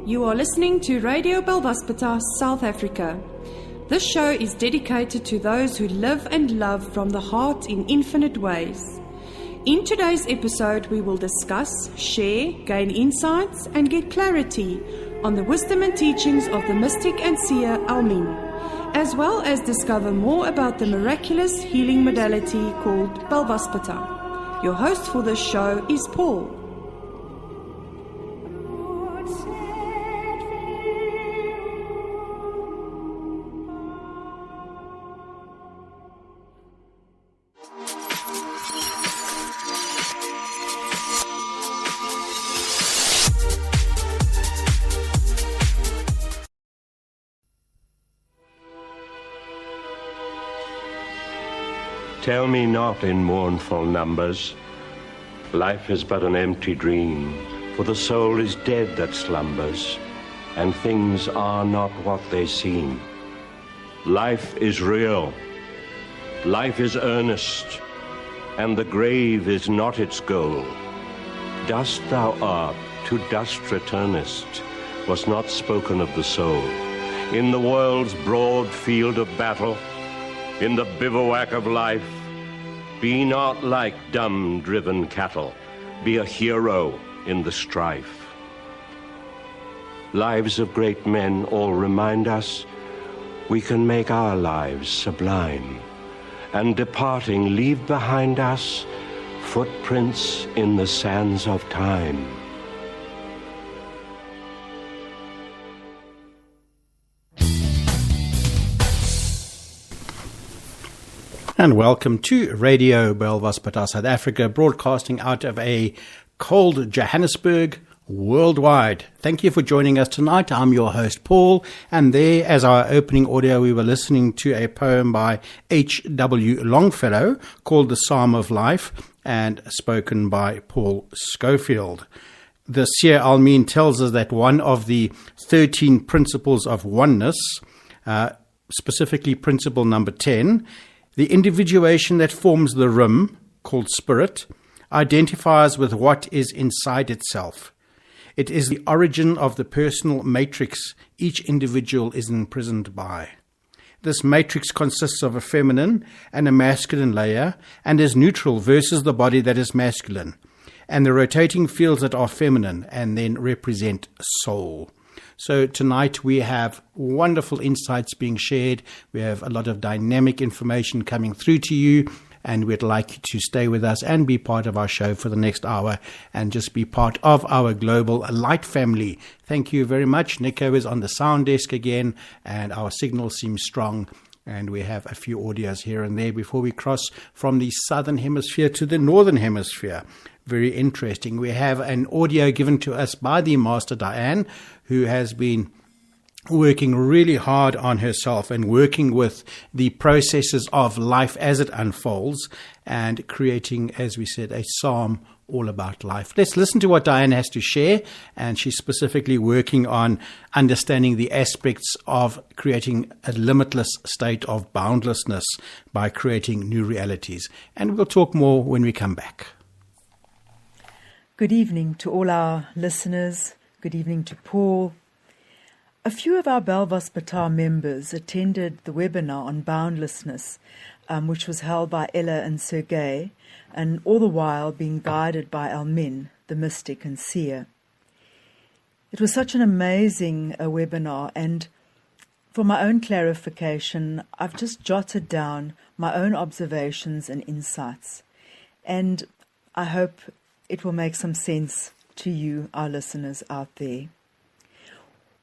You are listening to Radio Boundlessness, South Africa. This show is dedicated to those who live and love from the heart in infinite ways. In today's episode, we will discuss, share, gain insights, and get clarity on the wisdom and teachings of the mystic and seer Almin, as well as discover more about the miraculous healing modality called Boundlessness. Your host for this show is Paul. Tell me not in mournful numbers, life is but an empty dream, for the soul is dead that slumbers, and things are not what they seem. Life is real, life is earnest, and the grave is not its goal. Dust thou art, to dust returnest, was not spoken of the soul. In the world's broad field of battle, in the bivouac of life, be not like dumb driven cattle, be a hero in the strife. Lives of great men all remind us we can make our lives sublime, and departing leave behind us footprints in the sands of time. And welcome to Radio Boundlessness, South Africa, broadcasting out of a cold Johannesburg worldwide. Thank you for joining us tonight. I'm your host, Paul, and there, as our opening audio, we were listening to a poem by H.W. Longfellow called The Psalm of Life and spoken by Paul Schofield. The Seer Almin tells us that one of the 13 principles of oneness, specifically principle number 10, the individuation that forms the rim, called spirit, identifies with what is inside itself. It is the origin of the personal matrix each individual is imprisoned by. This matrix consists of a feminine and a masculine layer and is neutral versus the body that is masculine, and the rotating fields that are feminine and then represent soul. So tonight we have wonderful insights being shared. We have a lot of dynamic information coming through to you, and we'd like you to stay with us and be part of our show for the next hour and just be part of our global light family. Thank you very much. Nico is on the sound desk again, and our signal seems strong. And we have a few audios here and there before we cross from the southern hemisphere to the northern hemisphere. Very interesting. We have an audio given to us by the Master Diane, who has been working really hard on herself and working with the processes of life as it unfolds and creating, as we said, a psalm all about life. Let's listen to what Diane has to share, and she's specifically working on understanding the aspects of creating a limitless state of boundlessness by creating new realities. And we'll talk more when we come back. Good evening to all our listeners. Good evening to Paul. A few of our Boundlessness members attended the webinar on boundlessness, which was held by Ella and Sergei, and all the while being guided by Almin, the mystic and seer. It was such an amazing webinar, and for my own clarification, I've just jotted down my own observations and insights, and I hope it will make some sense to you, our listeners out there.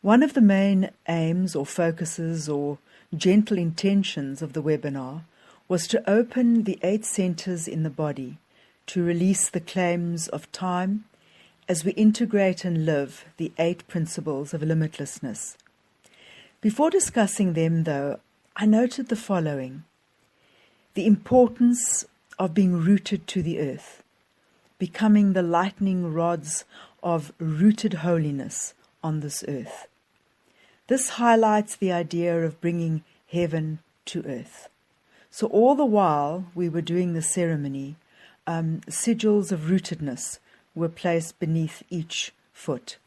One of the main aims or focuses or gentle intentions of the webinar was to open the 8 centers in the body to release the claims of time as we integrate and live the 8 principles of limitlessness. Before discussing them, though, I noted the following: the importance of being rooted to the earth, becoming the lightning rods of rooted holiness on this earth. This highlights the idea of bringing heaven to earth. So all the while we were doing the ceremony, sigils of rootedness were placed beneath each foot.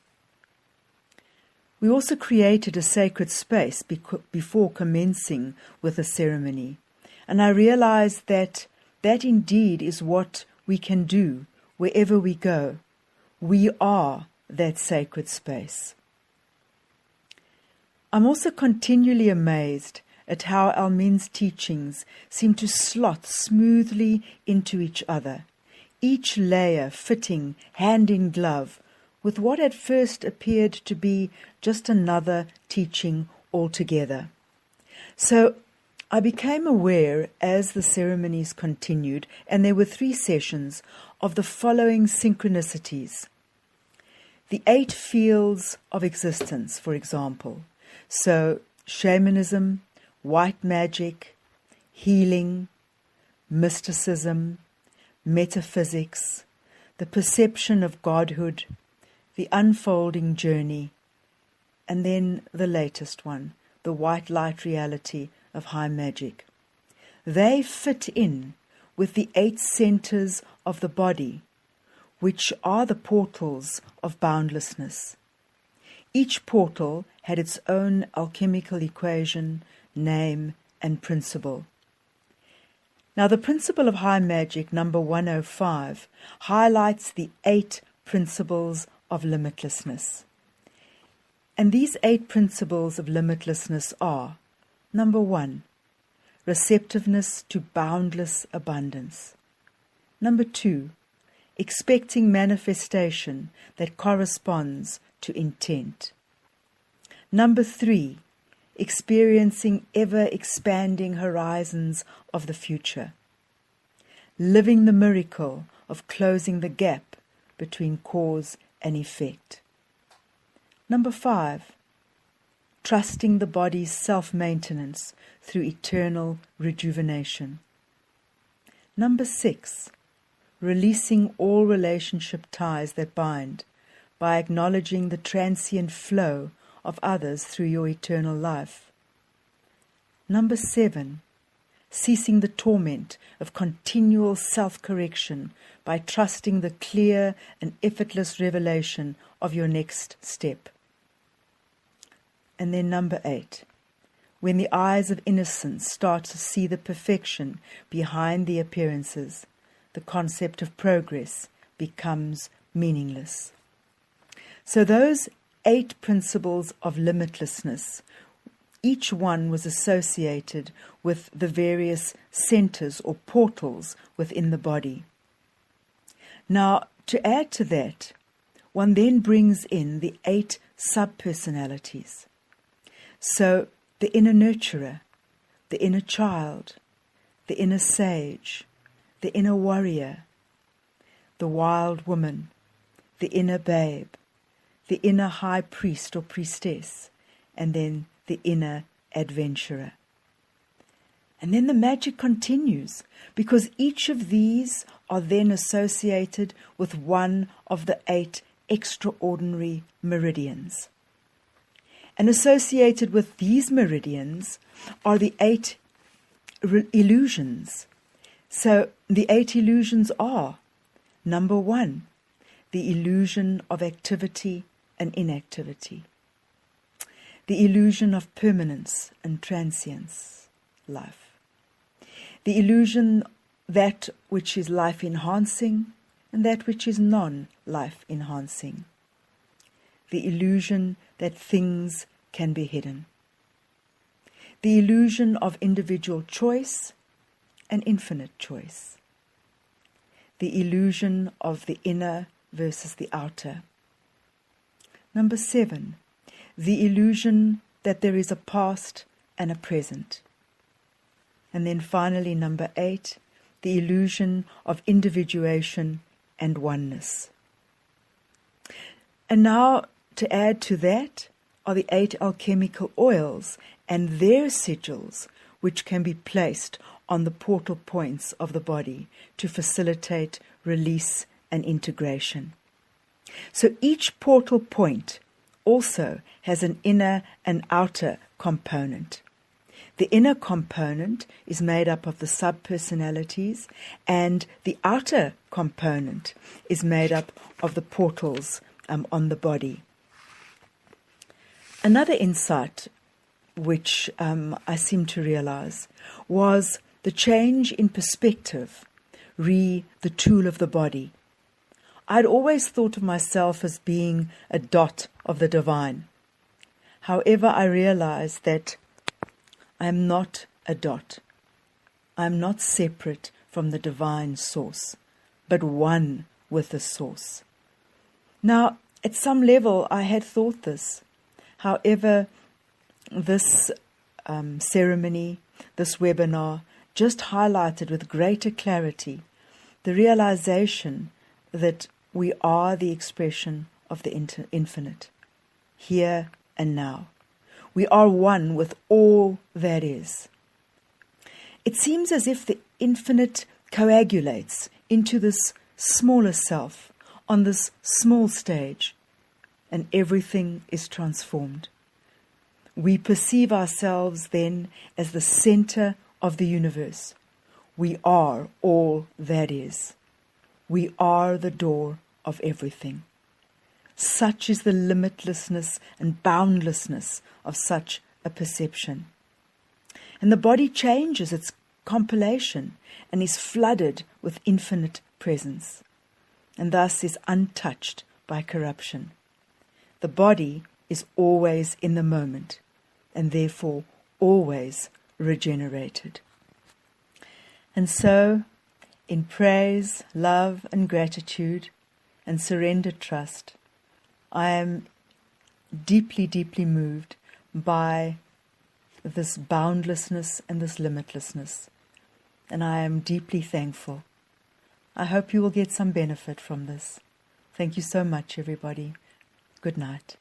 We also created a sacred space before commencing with the ceremony. And I realized that indeed is what we can do wherever we go. We are that sacred space. I'm also continually amazed at how Almin's teachings seem to slot smoothly into each other, each layer fitting hand in glove with what at first appeared to be just another teaching altogether. So I became aware as the ceremonies continued, and there were 3 sessions, of the following synchronicities. The 8 fields of existence, for example. So shamanism, white magic, healing, mysticism, metaphysics, the perception of godhood, the unfolding journey, and then the latest one, the white light reality of high magic. They fit in with the 8 centers of the body, which are the portals of boundlessness. Each portal had its own alchemical equation, name, and principle. Now, the principle of high magic, number 105, highlights the 8 principles of limitlessness. And these 8 principles of limitlessness are: number 1, receptiveness to boundless abundance. Number 2, expecting manifestation that corresponds to intent. Number 3, experiencing ever-expanding horizons of the future. Living the miracle of closing the gap between cause and effect. Number 5, trusting the body's self-maintenance through eternal rejuvenation. Number 6, releasing all relationship ties that bind by acknowledging the transient flow of others through your eternal life. Number 7, ceasing the torment of continual self-correction by trusting the clear and effortless revelation of your next step. And then number 8, when the eyes of innocence start to see the perfection behind the appearances, the concept of progress becomes meaningless. So those 8 principles of limitlessness, each one was associated with the various centers or portals within the body. Now, to add to that, one then brings in the 8 sub-personalities. So the inner nurturer, the inner child, the inner sage, the inner warrior, the wild woman, the inner babe, the inner high priest or priestess, and then the inner adventurer. And then the magic continues, because each of these are then associated with one of the 8 extraordinary meridians. And associated with these meridians are the 8 illusions. So the 8 illusions are: number 1, the illusion of activity and inactivity, the illusion of permanence and transience, life, the illusion that which is life-enhancing and that which is non-life-enhancing, the illusion that things can be hidden, the illusion of individual choice and infinite choice, the illusion of the inner versus the outer. Number 7, the illusion that there is a past and a present. And then finally, number 8, the illusion of individuation and oneness. And now, to add to that, are the 8 alchemical oils and their sigils, which can be placed on the portal points of the body to facilitate release and integration. So each portal point also has an inner and outer component. The inner component is made up of the sub-personalities, and the outer component is made up of the portals on the body. Another insight which I seem to realize was the change in perspective, re the tool of the body. I'd always thought of myself as being a dot of the divine. However, I realize that I am not a dot. I am not separate from the divine source, but one with the source. Now, at some level, I had thought this. However, this ceremony, this webinar, just highlighted with greater clarity the realization that we are the expression of the infinite, here and now. We are one with all that is. It seems as if the infinite coagulates into this smaller self on this small stage, and everything is transformed. We perceive ourselves then as the center of the universe. We are all that is. We are the door of everything. Such is the limitlessness and boundlessness of such a perception. And the body changes its compilation and is flooded with infinite presence, and thus is untouched by corruption. The body is always in the moment, and therefore always regenerated. And so, in praise, love, and gratitude, and surrendered trust, I am deeply, deeply moved by this boundlessness and this limitlessness, and I am deeply thankful. I hope you will get some benefit from this. Thank you so much, everybody. Good night.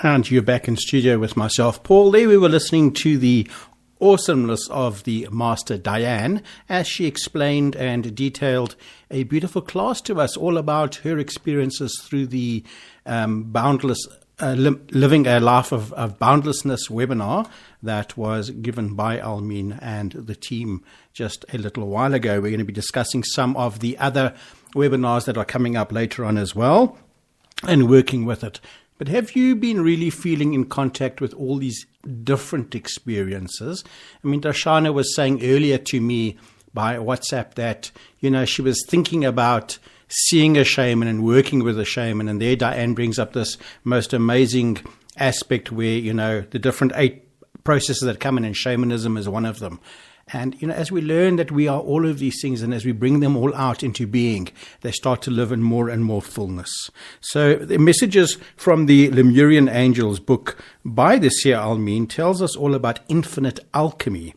And you're back in studio with myself, Paul. There we were listening to the awesomeness of the Master Diane as she explained and detailed a beautiful class to us all about her experiences through the boundless Living a Life of Boundlessness webinar that was given by Almin and the team just a little while ago. We're going to be discussing some of the other webinars that are coming up later on as well and working with it. But have you been really feeling in contact with all these different experiences? I mean, Darshana was saying earlier to me by WhatsApp that, she was thinking about seeing a shaman and working with a shaman. And there Diane brings up this most amazing aspect where, the different 8 processes that come in, and shamanism is one of them. And, as we learn that we are all of these things and as we bring them all out into being, they start to live in more and more fullness. So the messages from the Lemurian Angels book by the Seer Almin tells us all about infinite alchemy.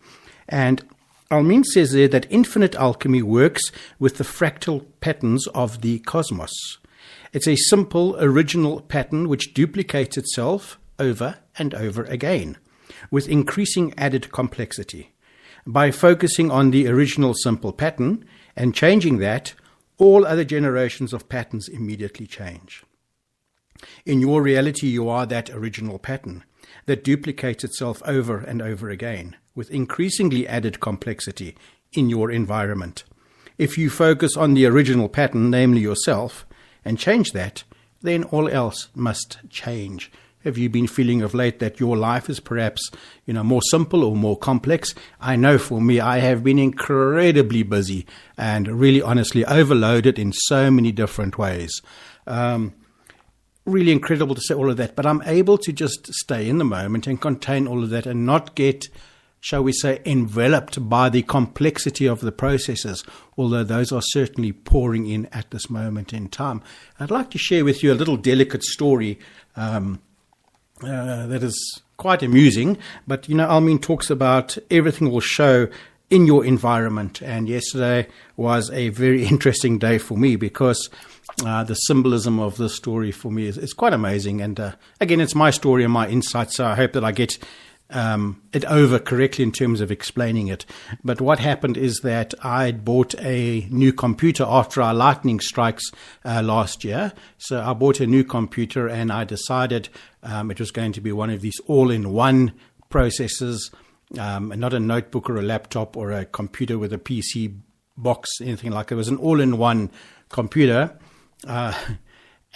And Almin says there that infinite alchemy works with the fractal patterns of the cosmos. It's a simple, original pattern which duplicates itself over and over again, with increasing added complexity. By focusing on the original simple pattern and changing that, all other generations of patterns immediately change. In your reality, you are that original pattern that duplicates itself over and over again, with increasingly added complexity in your environment. If you focus on the original pattern, namely yourself, and change that, then all else must change. Have you been feeling of late that your life is perhaps, more simple or more complex? I know for me, I have been incredibly busy and really honestly overloaded in so many different ways. Really incredible to say all of that, but I'm able to just stay in the moment and contain all of that and not get, shall we say, enveloped by the complexity of the processes, although those are certainly pouring in at this moment in time. I'd like to share with you a little delicate story that is quite amusing, but Almin talks about everything will show in your environment, and yesterday was a very interesting day for me because the symbolism of this story for me is quite amazing, and again, it's my story and my insight, so I hope that I get it over correctly in terms of explaining it. But what happened is that I bought a new computer after our lightning strikes last year. So I bought a new computer, and I decided it was going to be one of these all-in-one processors, not a notebook or a laptop or a computer with a PC box, anything like it. It was an all-in-one computer.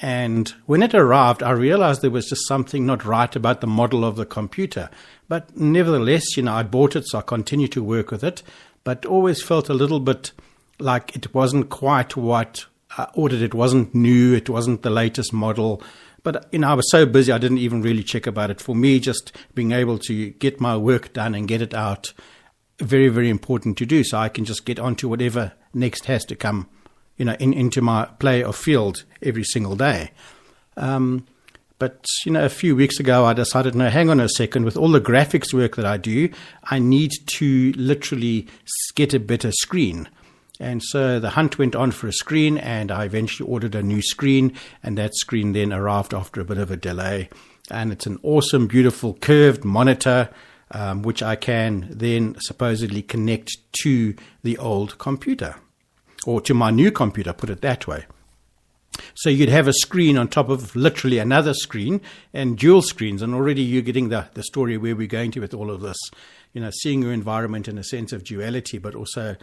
And when it arrived, I realized there was just something not right about the model of the computer. But nevertheless, I bought it, so I continued to work with it, but always felt a little bit like it wasn't quite what I ordered. It wasn't new. It wasn't the latest model. But, I was so busy, I didn't even really check about it. For me, just being able to get my work done and get it out, very, very important to do, so I can just get onto whatever next has to come into my play or field every single day. But a few weeks ago, I decided, no, hang on a second, with all the graphics work that I do, I need to literally get a better screen. And so the hunt went on for a screen, and I eventually ordered a new screen, and that screen then arrived after a bit of a delay. And it's an awesome, beautiful, curved monitor, which I can then supposedly connect to the old computer. Or to my new computer, put it that way. So you'd have a screen on top of literally another screen and dual screens. And already you're getting the story where we're going to with all of this. Seeing your environment in a sense of duality, but also,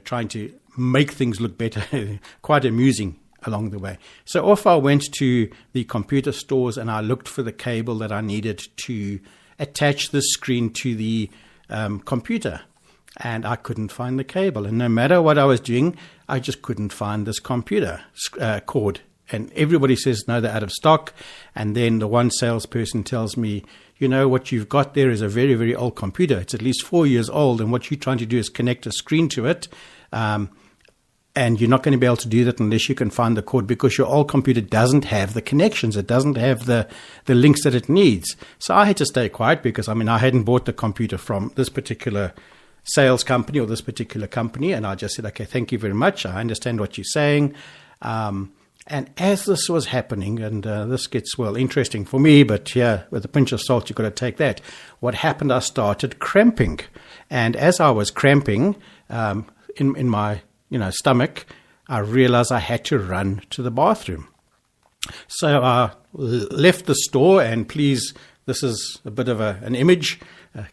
trying to make things look better. Quite amusing along the way. So off I went to the computer stores, and I looked for the cable that I needed to attach the screen to the computer. And I couldn't find the cable. And no matter what I was doing, I just couldn't find this computer cord. And everybody says, no, they're out of stock. And then the one salesperson tells me, what you've got there is a very, very old computer. It's at least 4 years old. And what you're trying to do is connect a screen to it. And you're not going to be able to do that unless you can find the cord, because your old computer doesn't have the connections. It doesn't have the links that it needs. So I had to stay quiet because, I hadn't bought the computer from this particular sales company or this particular company. And I just said, okay, thank you very much. I understand what you're saying. And as this was happening, and this gets, interesting for me, but with a pinch of salt, you've got to take that. What happened, I started cramping. And as I was cramping in my stomach, I realized I had to run to the bathroom. So I left the store, and please, this is a bit of an image,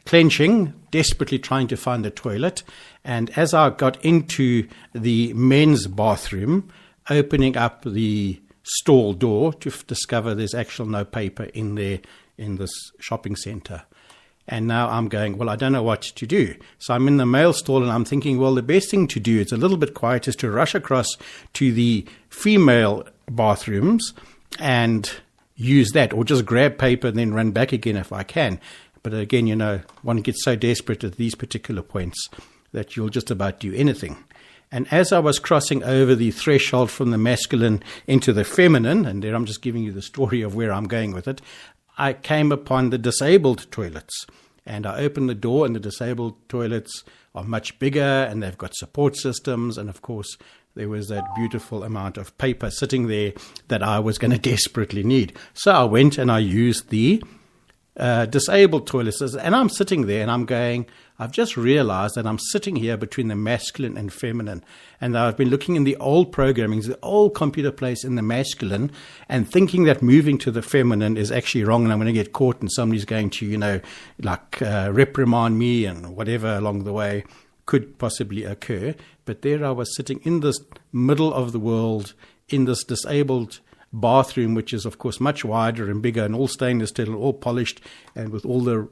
clenching, desperately trying to find the toilet. And as I got into the men's bathroom, opening up the stall door to discover there's actually no paper in there in this shopping center. And now I'm going, I don't know what to do. So I'm in the male stall, and I'm thinking, the best thing to do, it's a little bit quiet, is to rush across to the female bathrooms and use that, or just grab paper and then run back again if I can. But again, one gets so desperate at these particular points that you'll just about do anything. And as I was crossing over the threshold from the masculine into the feminine, and there I'm just giving you the story of where I'm going with it, I came upon the disabled toilets. And I opened the door, and the disabled toilets are much bigger, and they've got support systems. And of course, there was that beautiful amount of paper sitting there that I was going to desperately need. So I went and I used the disabled toilets. And I'm sitting there and I'm going, I've just realized that I'm sitting here between the masculine and feminine. And I've been looking in the old programmings, the old computer place in the masculine, and thinking that moving to the feminine is actually wrong, and I'm going to get caught and somebody's going to, reprimand me and whatever along the way could possibly occur. But there I was sitting in this middle of the world in this disabled bathroom, which is, of course, much wider and bigger and all stainless steel, all polished and with all the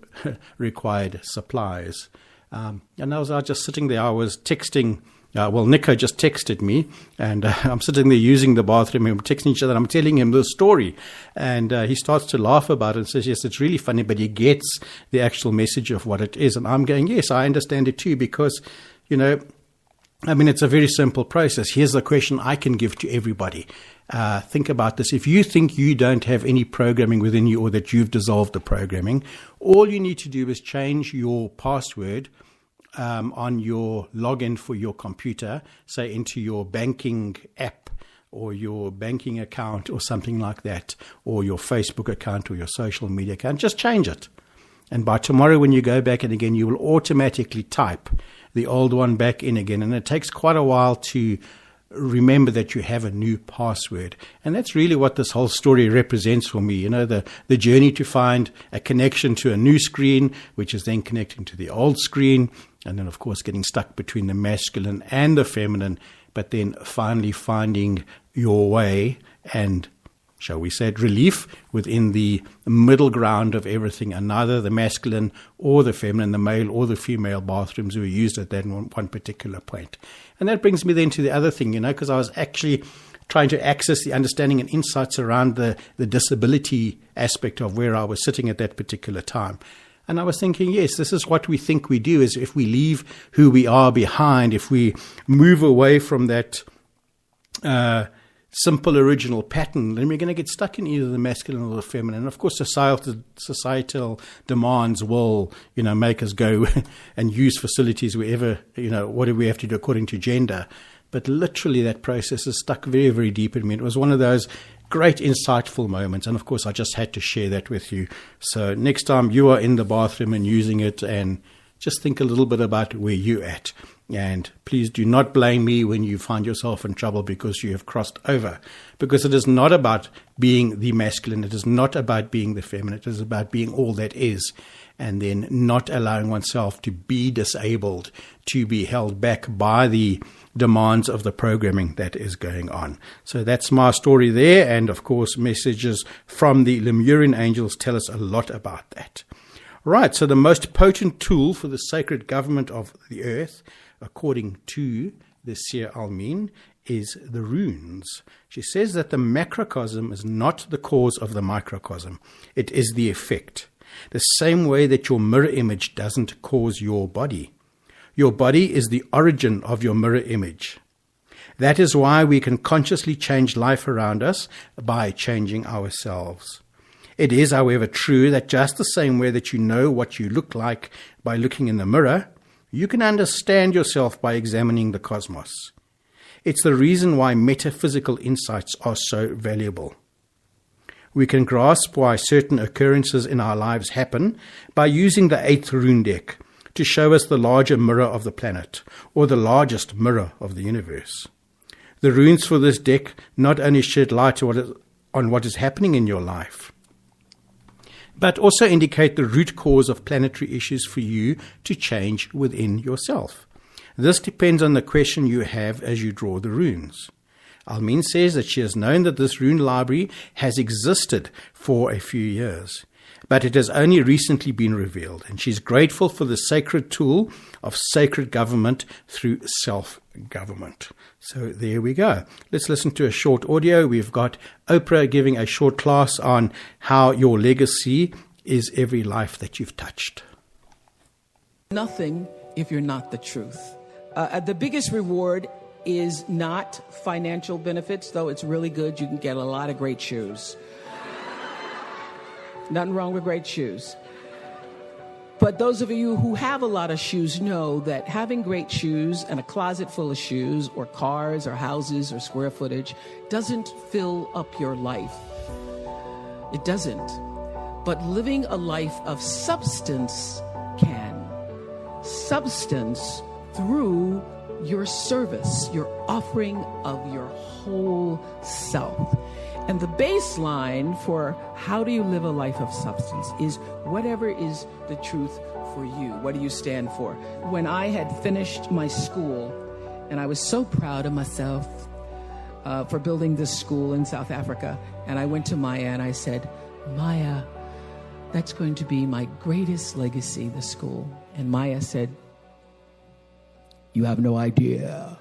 required supplies. And I was just sitting there. I was texting. Nico just texted me, and I'm sitting there using the bathroom, and we're texting each other. I'm telling him the story, and he starts to laugh about it and says, yes, it's really funny, but he gets the actual message of what it is. And I'm going, yes, I understand it too, because, it's a very simple process. Here's the question I can give to everybody. Think about this. If you think you don't have any programming within you, or that you've dissolved the programming, all you need to do is change your password on your login for your computer, say into your banking app or your banking account or something like that, or your Facebook account or your social media account. Just change it. And by tomorrow when you go back in again, you will automatically type the old one back in again. And it takes quite a while to remember that you have a new password. And that's really what this whole story represents for me. The journey to find a connection to a new screen, which is then connecting to the old screen. And then, of course, getting stuck between the masculine and the feminine, but then finally finding your way and, shall we say, relief within the middle ground of everything, and neither the masculine or the feminine, the male or the female bathrooms were used at that one particular point. And that brings me then to the other thing, because I was actually trying to access the understanding and insights around the disability aspect of where I was sitting at that particular time. And I was thinking, yes, this is what we think we do, is if we leave who we are behind, if we move away from that simple original pattern, then we're going to get stuck in either the masculine or the feminine. And of course, societal demands will, make us go and use facilities wherever, whatever we have to do according to gender. But literally that process is stuck very, very deep in me. It was one of those great insightful moments. And of course, I just had to share that with you. So next time you are in the bathroom and using it, and just think a little bit about where you're at. And please do not blame me when you find yourself in trouble because you have crossed over. Because it is not about being the masculine. It is not about being the feminine. It is about being all that is. And then not allowing oneself to be disabled, to be held back by the demands of the programming that is going on. So that's my story there. And of course, messages from the Lemurian angels tell us a lot about that. Right, so the most potent tool for the sacred government of the earth, according to the Seer Almin, is the runes. She says that the macrocosm is not the cause of the microcosm. It is the effect. The same way that your mirror image doesn't cause your body. Your body is the origin of your mirror image. That is why we can consciously change life around us by changing ourselves. It is, however, true that just the same way that you know what you look like by looking in the mirror, you can understand yourself by examining the cosmos. It's the reason why metaphysical insights are so valuable. We can grasp why certain occurrences in our lives happen by using the 8th rune deck to show us the larger mirror of the planet, or the largest mirror of the universe. The runes for this deck not only shed light on what is happening in your life, but also indicate the root cause of planetary issues for you to change within yourself. This depends on the question you have as you draw the runes. Almin says that she has known that this rune library has existed for a few years, but it has only recently been revealed, and she's grateful for the sacred tool of sacred government through self-government. So there we go. Let's listen to a short audio. We've got Oprah giving a short class on how your legacy is every life that you've touched. Nothing if you're not the truth. The biggest reward is not financial benefits, though it's really good. You can get a lot of great shoes. Nothing wrong with great shoes. But those of you who have a lot of shoes know that having great shoes and a closet full of shoes, or cars or houses or square footage, doesn't fill up your life. It doesn't. But living a life of substance can. Substance through your service, your offering of your whole self. And the baseline for how do you live a life of substance is whatever is the truth for you. What do you stand for? When I had finished my school, and I was so proud of myself for building this school in South Africa, and I went to Maya and I said, Maya, that's going to be my greatest legacy, the school. And Maya said, you have no idea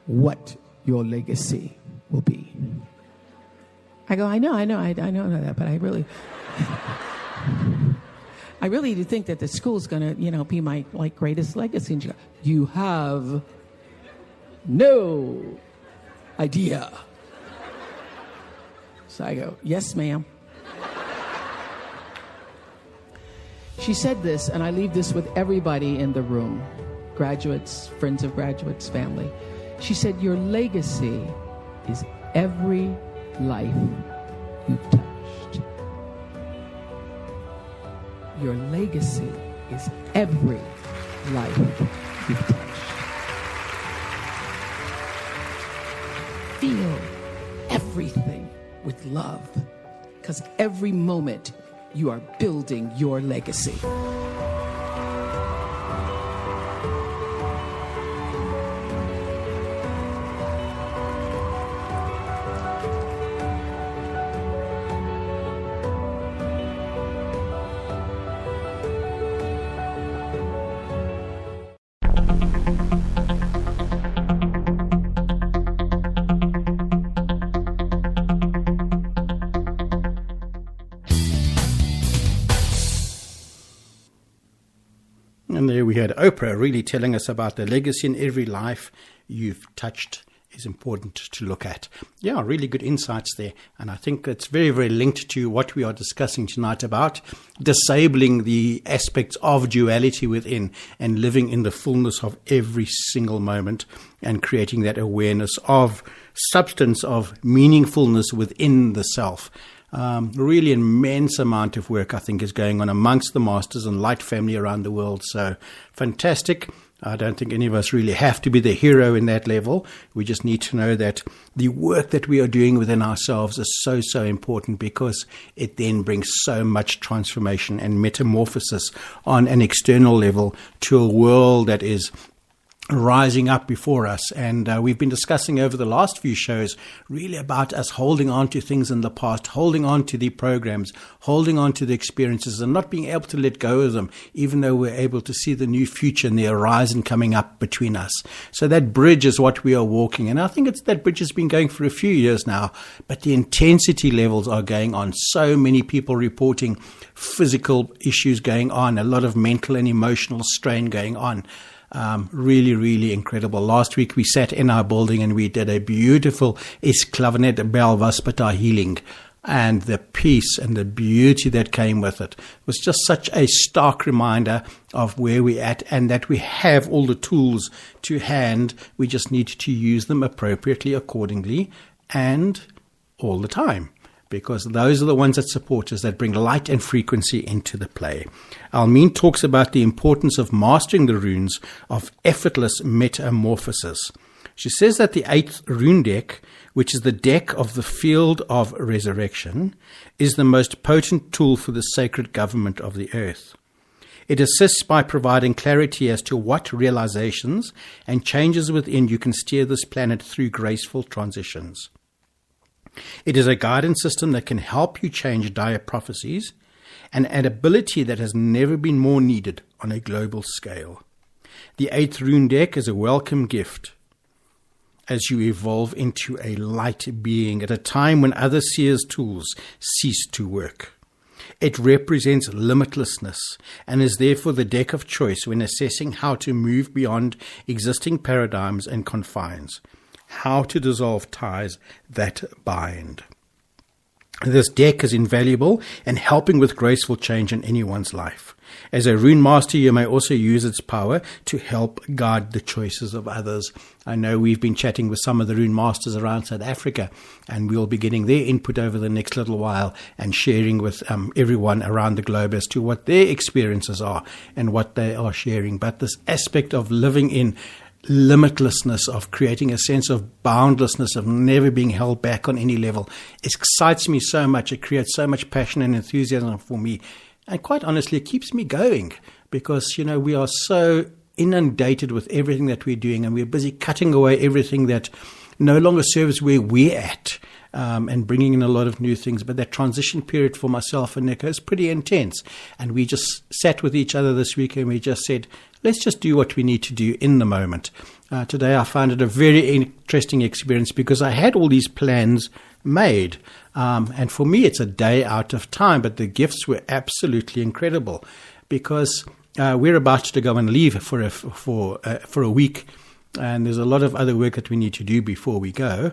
what your legacy will be. I go, I know that, but I really do think that the school's going to, be my greatest legacy. And she goes, you have no idea. So I go, yes, ma'am. She said this, and I leave this with everybody in the room, graduates, friends of graduates, family. She said, your legacy is every life you've touched. Your legacy is every life you've touched. Feel everything with love, because every moment you are building your legacy. And there we had Oprah really telling us about the legacy in every life you've touched is important to look at. Yeah, really good insights there. And I think it's very, very linked to what we are discussing tonight about disabling the aspects of duality within and living in the fullness of every single moment and creating that awareness of substance, of meaningfulness within the self. Really immense amount of work, I think, is going on amongst the Masters and Light family around the world. So fantastic. I don't think any of us really have to be the hero in that level. We just need to know that the work that we are doing within ourselves is so, so important, because it then brings so much transformation and metamorphosis on an external level to a world that is rising up before us. And we've been discussing over the last few shows really about us holding on to things in the past, holding on to the programs, holding on to the experiences and not being able to let go of them, even though we're able to see the new future and the horizon coming up between us. So that bridge is what we are walking. And I think that bridge has been going for a few years now, but the intensity levels are going on. So many people reporting physical issues going on, a lot of mental and emotional strain going on. Really, really incredible. Last week we sat in our building and we did a beautiful Esclavinet Bell Vaspita healing, and the peace and the beauty that came with it was just such a stark reminder of where we're at, and that we have all the tools to hand. We just need to use them appropriately, accordingly, and all the time, because those are the ones that support us, that bring light and frequency into the play. Almeen talks about the importance of mastering the runes of effortless metamorphosis. She says that the 8th rune deck, which is the deck of the field of resurrection, is the most potent tool for the sacred government of the earth. It assists by providing clarity as to what realizations and changes within you can steer this planet through graceful transitions. It is a guidance system that can help you change dire prophecies, and an ability that has never been more needed on a global scale. The 8th rune deck is a welcome gift as you evolve into a light being at a time when other seers' tools cease to work. It represents limitlessness and is therefore the deck of choice when assessing how to move beyond existing paradigms and confines, how to dissolve ties that bind. This deck is invaluable in helping with graceful change in anyone's life. As a rune master, you may also use its power to help guide the choices of others. I know we've been chatting with some of the rune masters around South Africa, and we'll be getting their input over the next little while and sharing with everyone around the globe as to what their experiences are and what they are sharing. But this aspect of living in limitlessness, of creating a sense of boundlessness, of never being held back on any level, it excites me so much. It creates so much passion and enthusiasm for me. And quite honestly, it keeps me going because, we are so inundated with everything that we're doing, and we're busy cutting away everything that no longer serves where we're at, and bringing in a lot of new things. But that transition period for myself and Nico is pretty intense. And we just sat with each other this week and we just said, let's just do what we need to do in the moment. Today I found it a very interesting experience because I had all these plans made. And for me, it's a day out of time, but the gifts were absolutely incredible because we're about to go and leave for a week. And there's a lot of other work that we need to do before we go.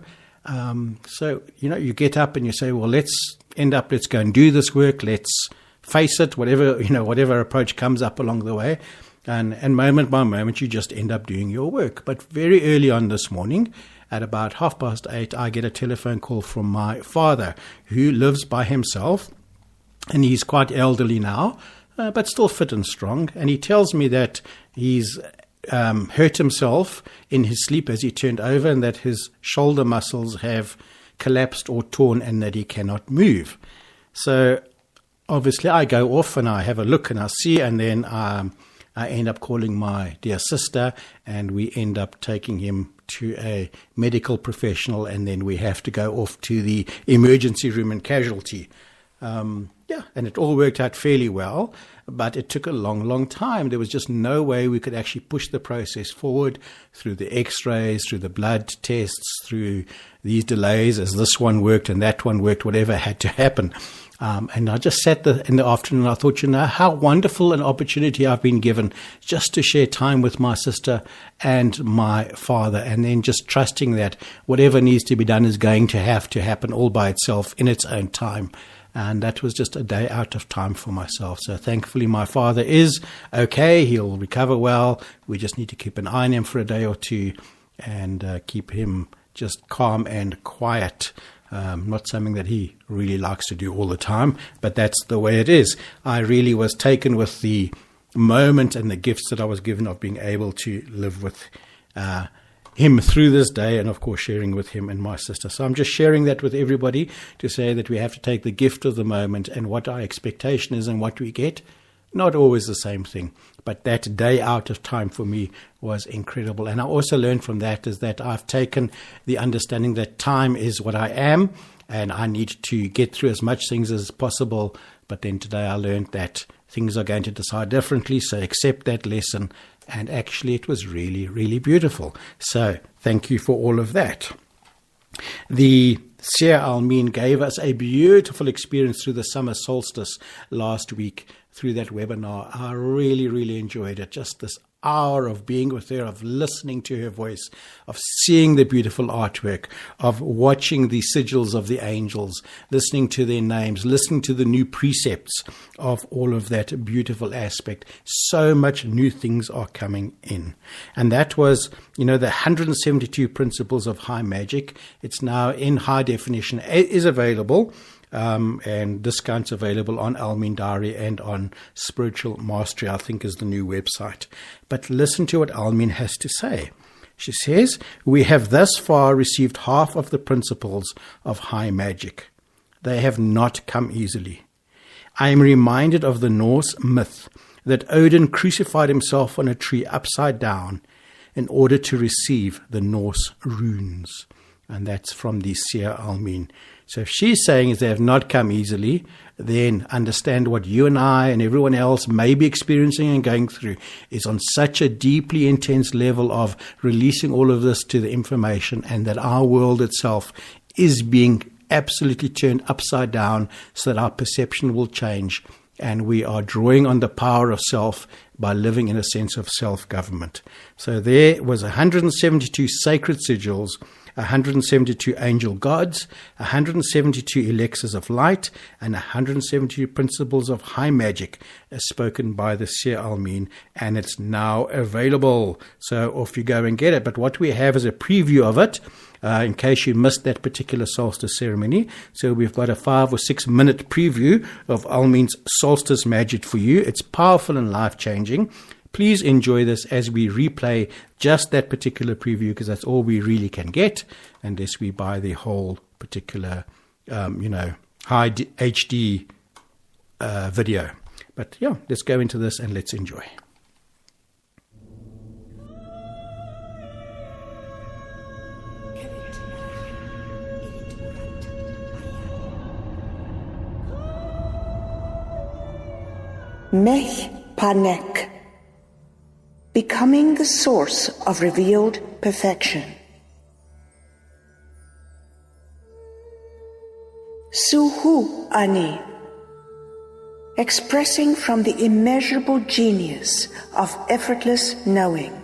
So, you get up and you say, well, let's go and do this work. Let's face it, whatever approach comes up along the way. And moment by moment, you just end up doing your work. But very early on this morning, at about 8:30, I get a telephone call from my father, who lives by himself, and he's quite elderly now. but still fit and strong. And he tells me that he's hurt himself in his sleep as he turned over, and that his shoulder muscles have collapsed or torn and that he cannot move. So obviously I go off and I have a look and I see, and then I end up calling my dear sister, and we end up taking him to a medical professional, and then we have to go off to the emergency room and casualty. And it all worked out fairly well, but it took a long time. There was just no way we could actually push the process forward through the x-rays, through the blood tests, through these delays as this one worked and that one worked, whatever had to happen. And I just sat in the afternoon and I thought, how wonderful an opportunity I've been given just to share time with my sister and my father, and then just trusting that whatever needs to be done is going to have to happen all by itself in its own time. And that was just a day out of time for myself. So thankfully my father is okay. He'll recover well. We just need to keep an eye on him for a day or two and keep him just calm and quiet. Not something that he really likes to do all the time, but that's the way it is. I really was taken with the moment and the gifts that I was given of being able to live with him through this day, and of course sharing with him and my sister. So I'm just sharing that with everybody to say that we have to take the gift of the moment, and what our expectation is and what we get, not always the same thing. But that day out of time for me was incredible. And I also learned from that is that I've taken the understanding that time is what I am, and I need to get through as much things as possible. But then today I learned that things are going to decide differently, so accept that lesson. And actually it was really, really beautiful. So thank you for all of that. The Seer Almin gave us a beautiful experience through the summer solstice last week through that webinar. I really, really enjoyed it. Just this hour of being with her, of listening to her voice, of seeing the beautiful artwork, of watching the sigils of the angels, listening to their names, listening to the new precepts of all of that beautiful aspect. So much new things are coming in. And that was, the 172 principles of high magic. It's now in high definition. It is available. And discounts available on Almin Diary and on Spiritual Mastery, I think is the new website. But listen to what Almin has to say. She says, we have thus far received half of the principles of high magic. They have not come easily. I am reminded of the Norse myth that Odin crucified himself on a tree upside down in order to receive the Norse runes. And that's from the Seer Almin. So if she's saying is they have not come easily, then understand what you and I and everyone else may be experiencing and going through is on such a deeply intense level of releasing all of this to the information, and that our world itself is being absolutely turned upside down so that our perception will change, and we are drawing on the power of self by living in a sense of self-government. So there was 172 sacred sigils, 172 angel gods, 172 elixirs of light, and 172 principles of high magic as spoken by the Seer Almin, and it's now available. So off you go and get it. But what we have is a preview of it, in case you missed that particular solstice ceremony. So we've got a 5 or 6 minute preview of Almin's solstice magic for you. It's powerful and life-changing. Please enjoy this as we replay just that particular preview, because that's all we really can get unless we buy the whole particular, high HD video. But yeah, let's go into this and let's enjoy. Mech Panek, becoming the source of revealed perfection. Suhu Ani, expressing from the immeasurable genius of effortless knowing.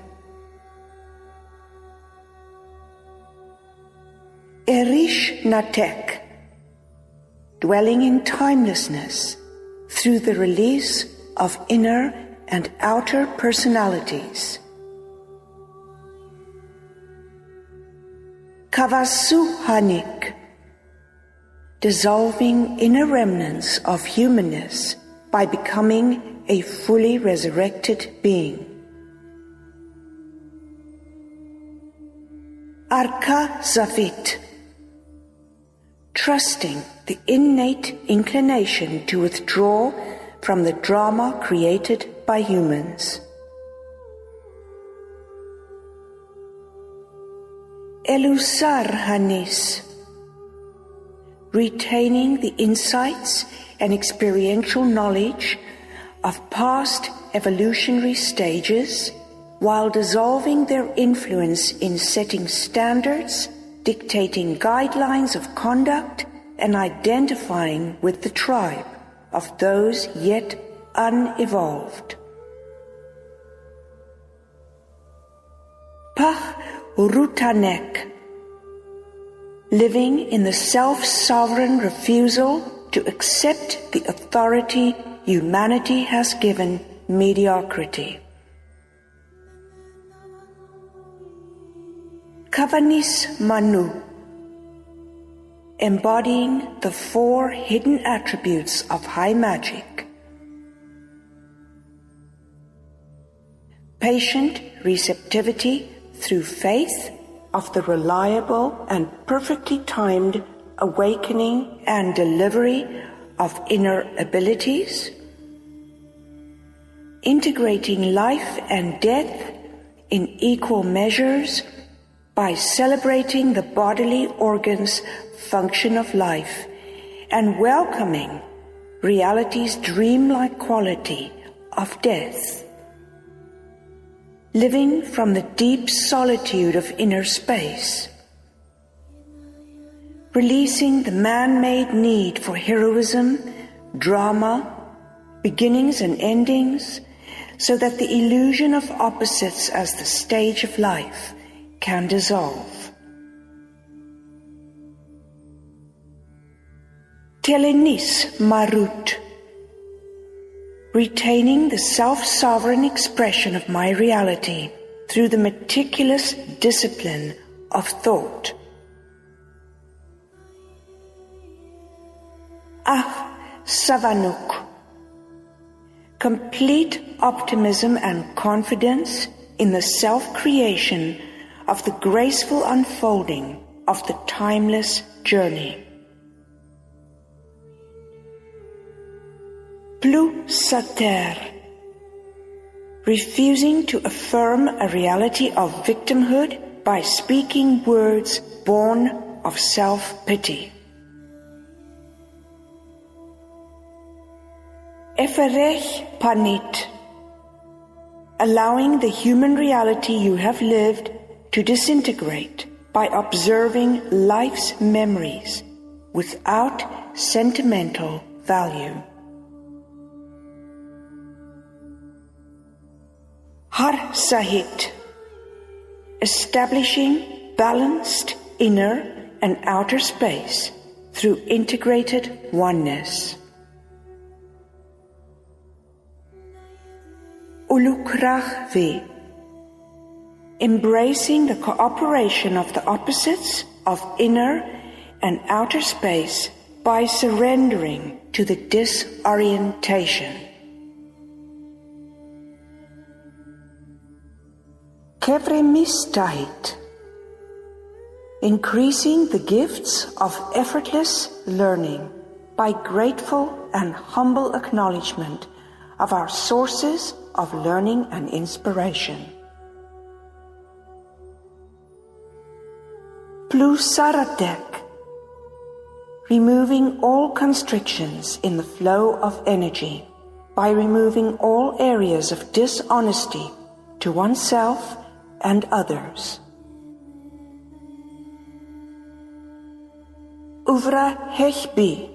Erish Natek, dwelling in timelessness through the release of inner and outer personalities. Kavasuhanik, dissolving inner remnants of humanness by becoming a fully resurrected being. Arka Zafit, trusting the innate inclination to withdraw from the drama created by humans. Elusar Hanis, retaining the insights and experiential knowledge of past evolutionary stages while dissolving their influence in setting standards, dictating guidelines of conduct, and identifying with the tribe of those yet unevolved. Pach Rutanek, living in the self-sovereign refusal to accept the authority humanity has given mediocrity. Kavanis Manu, embodying the 4 hidden attributes of high magic. Patient receptivity through faith of the reliable and perfectly timed awakening and delivery of inner abilities. Integrating life and death in equal measures by celebrating the bodily organs' function of life and welcoming reality's dreamlike quality of death. Living from the deep solitude of inner space. Releasing the man-made need for heroism, drama, beginnings and endings, so that the illusion of opposites as the stage of life can dissolve. Telenis Marut, retaining the self-sovereign expression of my reality through the meticulous discipline of thought. Ah Savanuk, complete optimism and confidence in the self-creation of the graceful unfolding of the timeless journey. Plu Sater, refusing to affirm a reality of victimhood by speaking words born of self-pity. Eferech Panit, allowing the human reality you have lived to disintegrate by observing life's memories without sentimental value. Har Sahit, establishing balanced inner and outer space through integrated oneness. Ulukrachve, embracing the cooperation of the opposites of inner and outer space by surrendering to the disorientation. Kevremistahit, increasing the gifts of effortless learning by grateful and humble acknowledgement of our sources of learning and inspiration. Plusaratek, removing all constrictions in the flow of energy by removing all areas of dishonesty to oneself and others. Uvra Hechbi,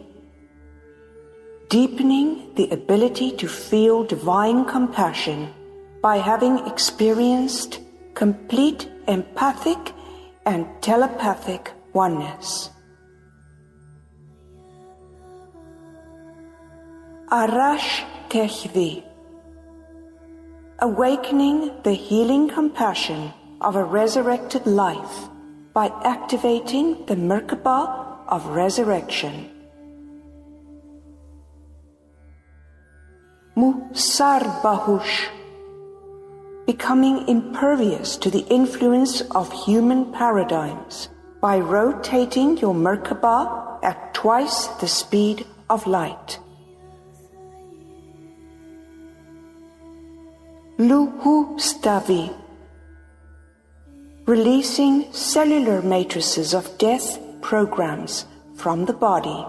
deepening the ability to feel divine compassion by having experienced complete empathic and telepathic oneness. Arash Techvi, awakening the healing compassion of a resurrected life by activating the Merkaba of resurrection. Musarbahush, becoming impervious to the influence of human paradigms by rotating your Merkaba at twice the speed of light. Luhustavi, releasing cellular matrices of death programs from the body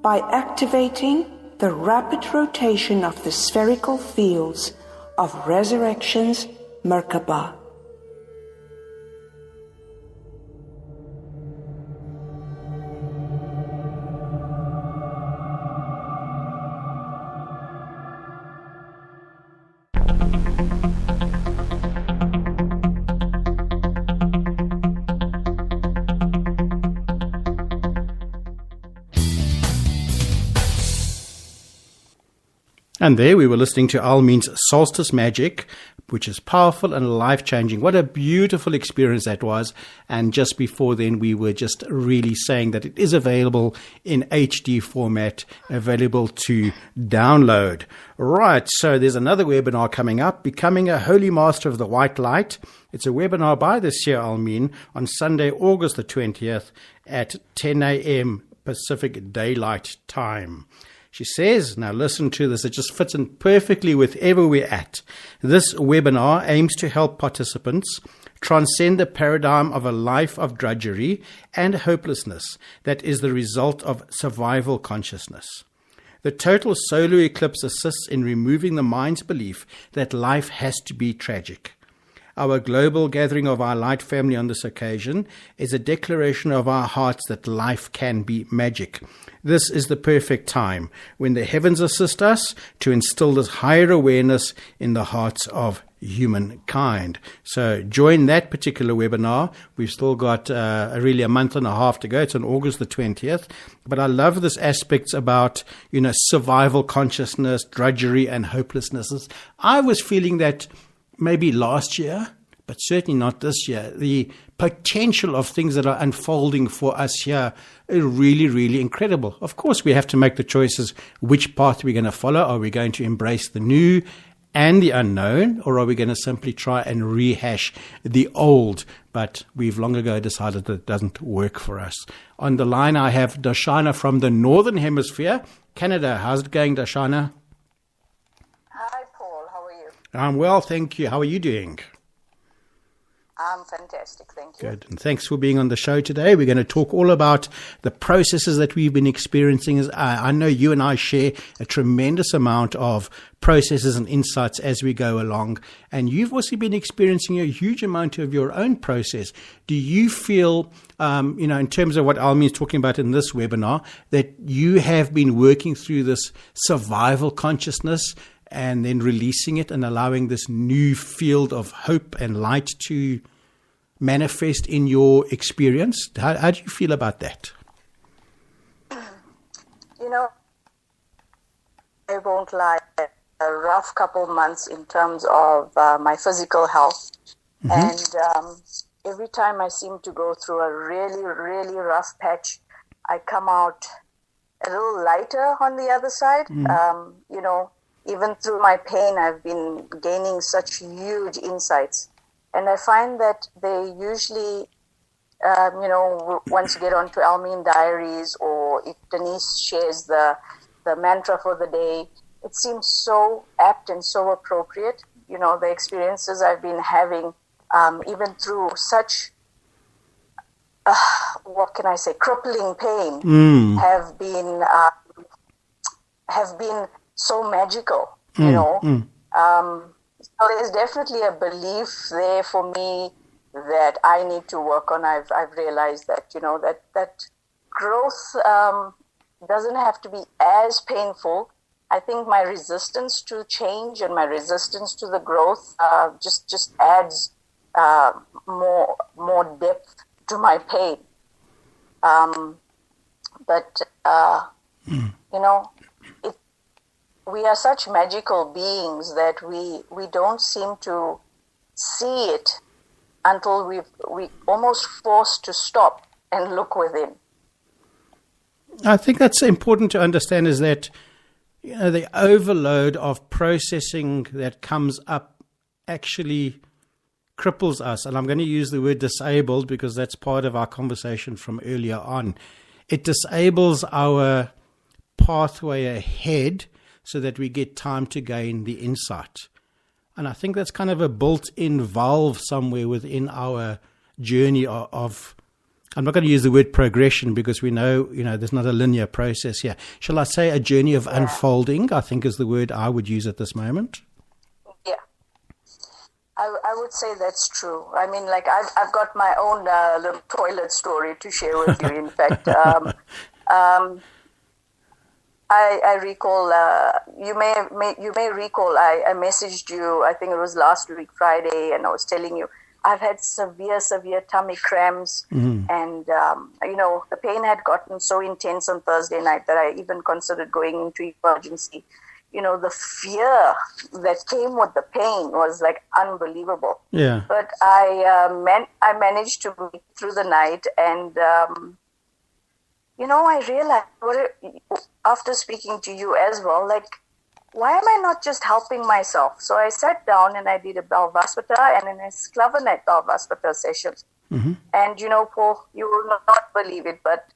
by activating the rapid rotation of the spherical fields of resurrection's Merkaba. And there we were listening to Almin's Solstice Magic, which is powerful and life-changing. What a beautiful experience that was. And just before then, we were just really saying that it is available in HD format, available to download. Right, so there's another webinar coming up, Becoming a Holy Master of the White Light. It's a webinar by the Seer Almin on Sunday, August the 20th at 10 a.m. Pacific Daylight Time. She says, now listen to this, it just fits in perfectly with wherever we're at. This webinar aims to help participants transcend the paradigm of a life of drudgery and hopelessness that is the result of survival consciousness. The total solar eclipse assists in removing the mind's belief that life has to be tragic. Our global gathering of our light family on this occasion is a declaration of our hearts that life can be magic. This is the perfect time when the heavens assist us to instill this higher awareness in the hearts of humankind. So join that particular webinar. We've still got really a month and a half to go. It's on August the 20th. But I love this aspects about, survival consciousness, drudgery and hopelessness. I was feeling that maybe last year, but certainly not this year. The potential of things that are unfolding for us here are really, really incredible. Of course, we have to make the choices which path we're going to follow. Are we going to embrace the new and the unknown, or are we going to simply try and rehash the old? But we've long ago decided that it doesn't work for us. On the line, I have Darshana from the Northern Hemisphere, Canada. How's it going, Darshana? I'm well, thank you. How are you doing? I'm fantastic, thank you. Good, and thanks for being on the show today. We're going to talk all about the processes that we've been experiencing. I know you and I share a tremendous amount of processes and insights as we go along, and you've also been experiencing a huge amount of your own process. Do you feel, in terms of what Almi is talking about in this webinar, that you have been working through this survival consciousness and then releasing it and allowing this new field of hope and light to manifest in your experience? How do you feel about that? I won't lie, a rough couple months in terms of my physical health. Mm-hmm. And every time I seem to go through a really, really rough patch, I come out a little lighter on the other side. Mm-hmm. Even through my pain, I've been gaining such huge insights. And I find that they usually, once you get onto Almin Diaries, or if Denise shares the mantra for the day, it seems so apt and so appropriate. The experiences I've been having, even through such, crippling pain, have been so magical, So there's definitely a belief there for me that I need to work on. I've realized that, that growth doesn't have to be as painful. I think my resistance to change and my resistance to the growth just adds more depth to my pain. We are such magical beings that we don't seem to see it until we almost forced to stop and look within. I think that's important to understand, is that, the overload of processing that comes up actually cripples us. And I'm going to use the word disabled because that's part of our conversation from earlier on. It disables our pathway ahead so that we get time to gain the insight. And I think that's kind of a built-in valve somewhere within our journey of I'm not going to use the word progression because we know, there's not a linear process here. Shall I say a journey of unfolding, I think is the word I would use at this moment? Yeah. I would say that's true. I mean, like I've got my own little toilet story to share with you. In fact, I recall, you may recall, I messaged you, I think it was last week, Friday, and I was telling you, I've had severe tummy cramps, and, the pain had gotten so intense on Thursday night that I even considered going into emergency. The fear that came with the pain was like unbelievable. Yeah. But I managed to make it through the night, and, I realized, after speaking to you as well, like, why am I not just helping myself? So I sat down and I did a Balvaspata and then a Sclavanite Balvaspata session. Mm-hmm. And, Paul, you will not believe it, but,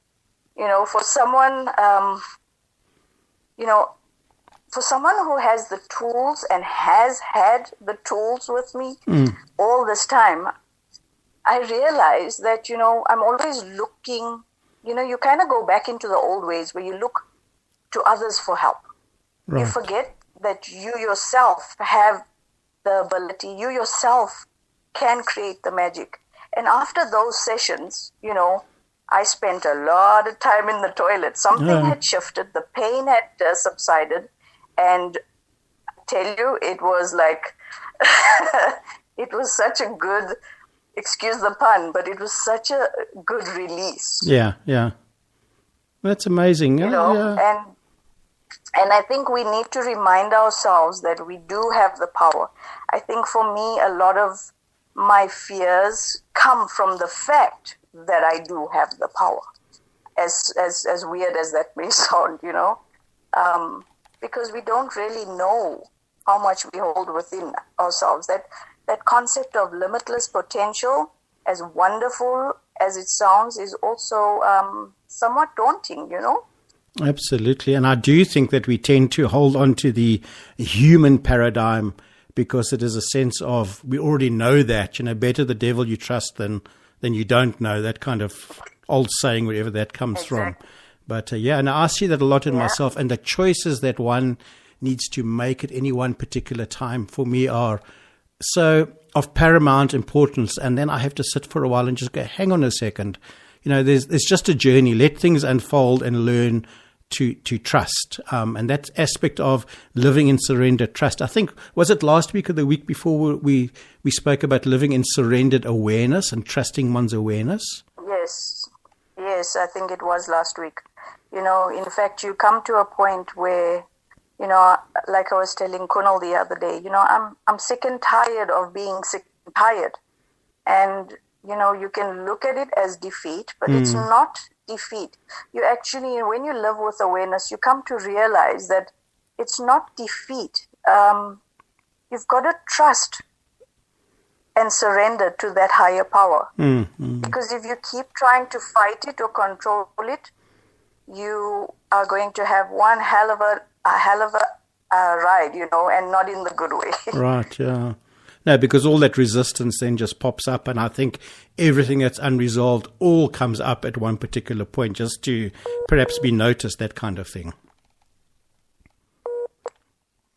for someone, for someone who has the tools and has had the tools with me all this time, I realized that, I'm always looking, you kind of go back into the old ways where you look to others for help. Right. You forget that you yourself have the ability, you yourself can create the magic. And after those sessions, I spent a lot of time in the toilet. Something had shifted, the pain had subsided, and I tell you, it was like, it was such a good, excuse the pun, but it was such a good release. Yeah. That's amazing. Yeah. And I think we need to remind ourselves that we do have the power. I think for me, a lot of my fears come from the fact that I do have the power. As weird as that may sound, because we don't really know how much we hold within ourselves. That concept of limitless potential, as wonderful as it sounds, is also somewhat daunting, Absolutely. And I do think that we tend to hold on to the human paradigm because it is a sense of, we already know that, better the devil you trust than you don't know, that kind of old saying, wherever that comes from. But and I see that a lot in myself, and the choices that one needs to make at any one particular time for me are so of paramount importance. And then I have to sit for a while and just go, hang on a second. There's just a journey. Let things unfold and learn to trust. And that aspect of living in surrender, trust. I think, was it last week or the week before we spoke about living in surrendered awareness and trusting one's awareness? Yes, I think it was last week. In fact, you come to a point where, like I was telling Kunal the other day, I'm sick and tired of being sick and tired. And, you can look at it as defeat, but it's not defeat. You actually, when you live with awareness, you come to realize that it's not defeat. You've got to trust and surrender to that higher power. Because if you keep trying to fight it or control it, you are going to have one hell of a ride, and not in the good way. Right, yeah. No, because all that resistance then just pops up, and I think everything that's unresolved all comes up at one particular point just to perhaps be noticed, that kind of thing.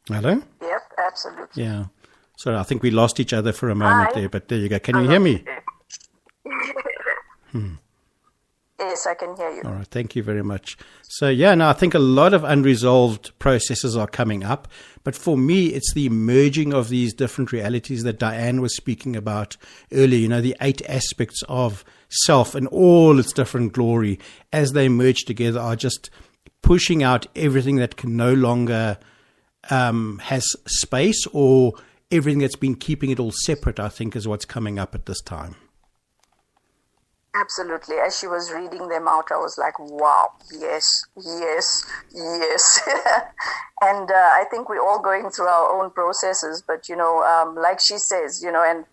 Hello? Yep, absolutely. Yeah. So I think we lost each other for a moment there, but there you go. Can you hear me? Yes, I can hear you. All right, thank you very much. So, I think a lot of unresolved processes are coming up. But for me, it's the merging of these different realities that Diane was speaking about earlier, the 8 aspects of self and all its different glory as they merge together are just pushing out everything that can no longer has space, or everything that's been keeping it all separate, I think, is what's coming up at this time. Absolutely. As she was reading them out, I was like, wow, yes, yes, yes. And I think we're all going through our own processes. But, like she says, and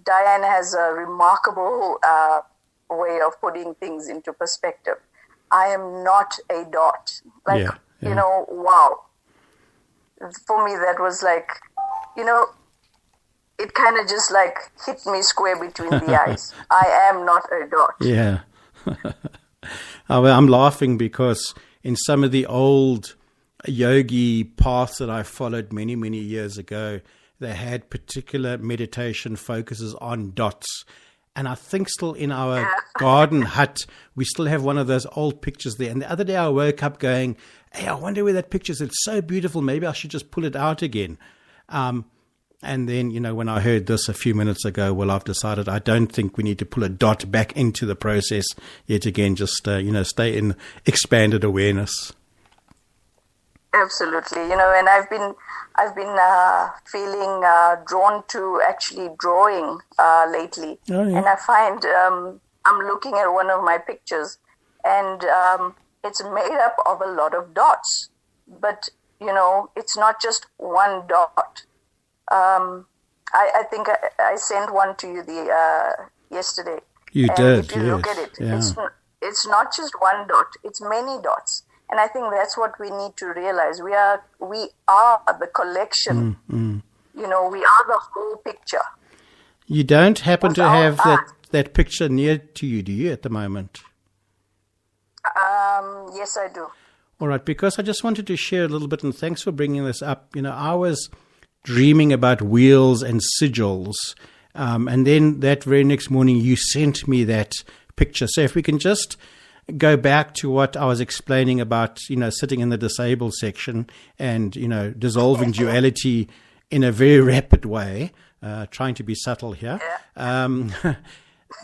Diane has a remarkable way of putting things into perspective. I am not a dot. Wow. For me, that was like, it kind of just like hit me square between the eyes. I am not a dot. Yeah. I'm laughing because in some of the old yogi paths that I followed many, many years ago, they had particular meditation focuses on dots. And I think still in our garden hut, we still have one of those old pictures there. And the other day I woke up going, hey, I wonder where that picture is. It's so beautiful. Maybe I should just pull it out again. And then, when I heard this a few minutes ago, well, I've decided I don't think we need to pull a dot back into the process yet again, just, stay in expanded awareness. Absolutely. And I've been feeling drawn to actually drawing lately. Oh, yeah. And I find I'm looking at one of my pictures and it's made up of a lot of dots. But, it's not just one dot. I think I sent one to you yesterday. You and did, if you look at it, yeah. it's not just one dot, it's many dots. And I think that's what we need to realize. We are the collection. We are the whole picture. You don't happen to have Without that picture near to you, do you, at the moment? Yes, I do. All right, because I just wanted to share a little bit, and thanks for bringing this up. I was dreaming about wheels and sigils, and then that very next morning you sent me that picture. So if we can just go back to what I was explaining about, sitting in the disabled section and, dissolving duality in a very rapid way, trying to be subtle here.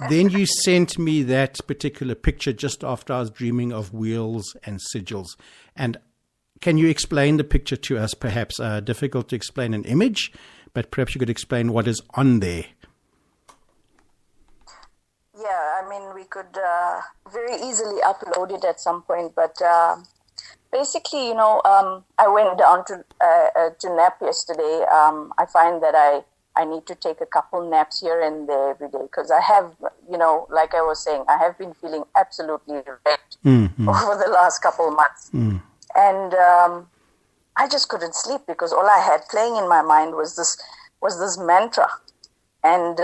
Then you sent me that particular picture just after I was dreaming of wheels and sigils. And can you explain the picture to us, perhaps? Difficult to explain an image, but perhaps you could explain what is on there. Yeah, we could very easily upload it at some point. But basically, I went down to nap yesterday. I find that I need to take a couple naps here and there every day because I have, like I was saying, I have been feeling absolutely wrecked over the last couple of months. And I just couldn't sleep because all I had playing in my mind was this mantra. And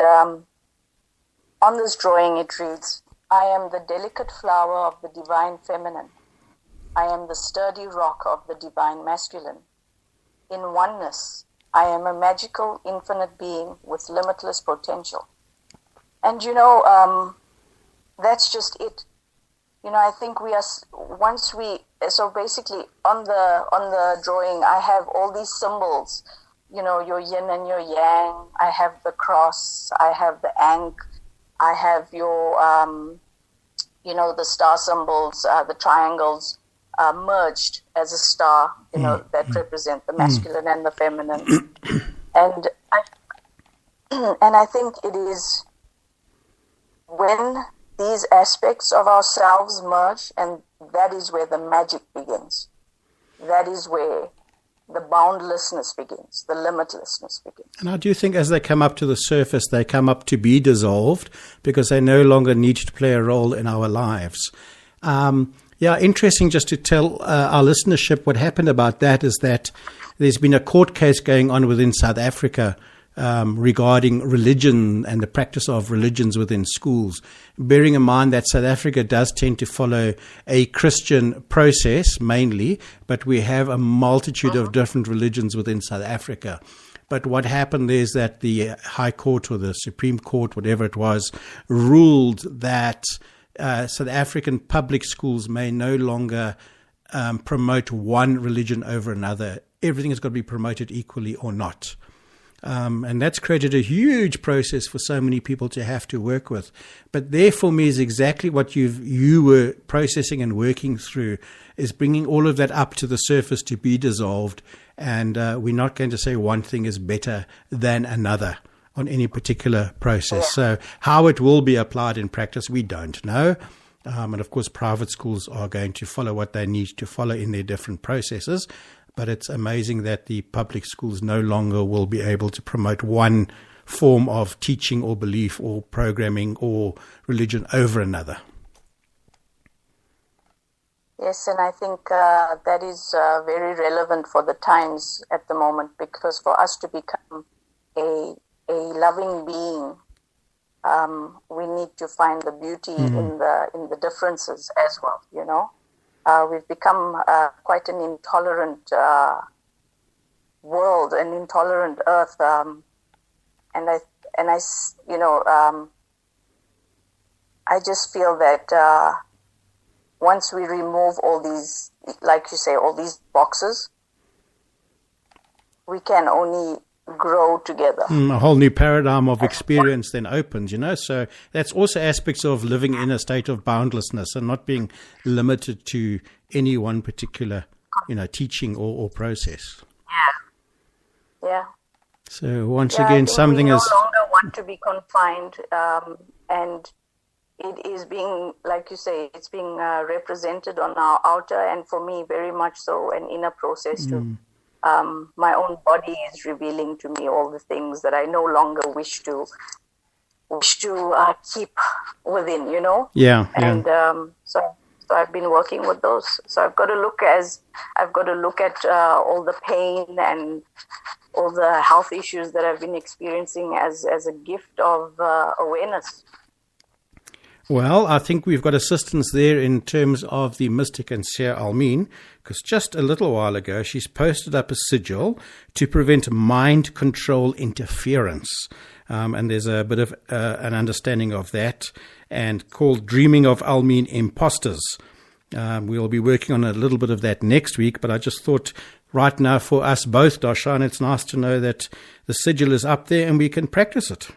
on this drawing it reads, I am the delicate flower of the divine feminine. I am the sturdy rock of the divine masculine. In oneness, I am a magical, infinite being with limitless potential. And that's just it. I think we are, so basically on the drawing, I have all these symbols, your yin and your yang. I have the cross, I have the ankh, I have your, the star symbols, the triangles merged as a star, that represent the masculine and the feminine. And I think it is when these aspects of ourselves merge, and that is where the magic begins. That is where the boundlessness begins, the limitlessness begins. And I do think as they come up to the surface, they come up to be dissolved because they no longer need to play a role in our lives. Interesting just to tell our listenership what happened about that is that there's been a court case going on within South Africa regarding religion and the practice of religions within schools, bearing in mind that South Africa does tend to follow a Christian process mainly, but we have a multitude of different religions within South Africa. But what happened is that the High Court or the Supreme Court, whatever it was, ruled that South African public schools may no longer promote one religion over another. Everything has got to be promoted equally or not. And that's created a huge process for so many people to have to work with. But there for me is exactly what you were processing and working through, is bringing all of that up to the surface to be dissolved. And we're not going to say one thing is better than another. on any particular process. So how it will be applied in practice, we don't know. And of course, private schools are going to follow what they need to follow in their different processes. But it's amazing that the public schools no longer will be able to promote one form of teaching or belief or programming or religion over another. Yes, and I think that is very relevant for the times at the moment, because for us to become a loving being, we need to find the beauty in the differences as well. You know, we've become quite an intolerant world, an intolerant earth, and I I just feel that once we remove all these, like you say, all these boxes, we can only grow together. A whole new paradigm of experience then opens, you know. So that's also aspects of living in a state of boundlessness and not being limited to any one particular, teaching or process. Yeah. So once again, something is... We no longer want to be confined, and it is being, like you say, it's being represented on our outer, and for me, very much so, an inner process too. My own body is revealing to me all the things that I no longer wish to keep within, you know. Yeah. And so I've been working with those. So I've got to look at all the pain and all the health issues that I've been experiencing as a gift of awareness. Well, I think we've got assistance there in terms of the mystic and Seer Almin, because just a little while ago she's posted up a sigil to prevent mind control interference. And there's a bit of an understanding of that, and called Dreaming of Almin Imposters. We'll be working on a little bit of that next week, but I just thought right now for us both, Darshan, it's nice to know that the sigil is up there and we can practice it.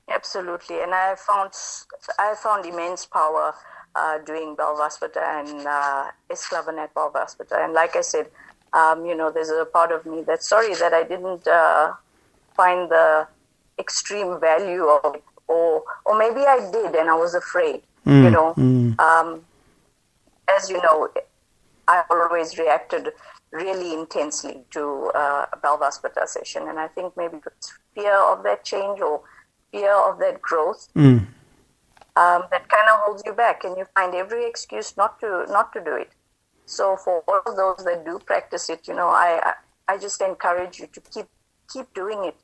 Absolutely, and I found immense power doing Balvaspata and Esklavanat Balvaspata, and like I said, there's a part of me that's sorry that I didn't find the extreme value of it, or maybe I did and I was afraid. As you know, I always reacted really intensely to a Balvaspata session, and I think maybe it's fear of that change or fear of that growth that kind of holds you back, and you find every excuse not to do it. So for all of those that do practice it, I just encourage you to keep doing it.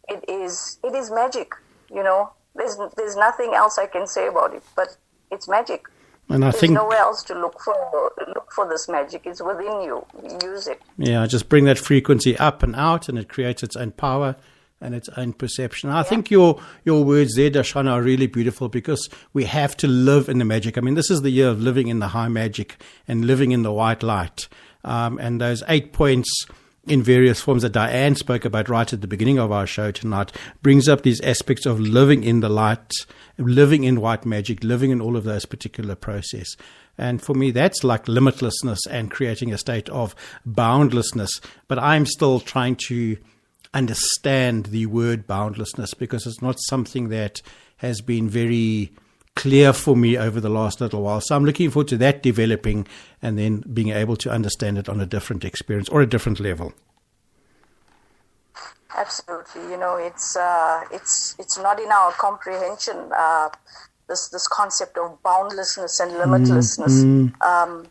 It is magic. There's nothing else I can say about it, but it's magic. And There's nowhere else to look for this magic. It's within you. Use it. Yeah, just bring that frequency up and out, and it creates its own power and its own perception. I think your words there, Darshana, are really beautiful, because we have to live in the magic. I mean, this is the year of living in the high magic and living in the white light. And those 8 points in various forms that Diane spoke about right at the beginning of our show tonight brings up these aspects of living in the light, living in white magic, living in all of those particular process. And for me, that's like limitlessness and creating a state of boundlessness. But I'm still trying to understand the word boundlessness, because it's not something that has been very clear for me over the last little while. So I'm looking forward to that developing and then being able to understand it on a different experience or a different level. Absolutely. It's not in our comprehension, this concept of boundlessness and limitlessness. And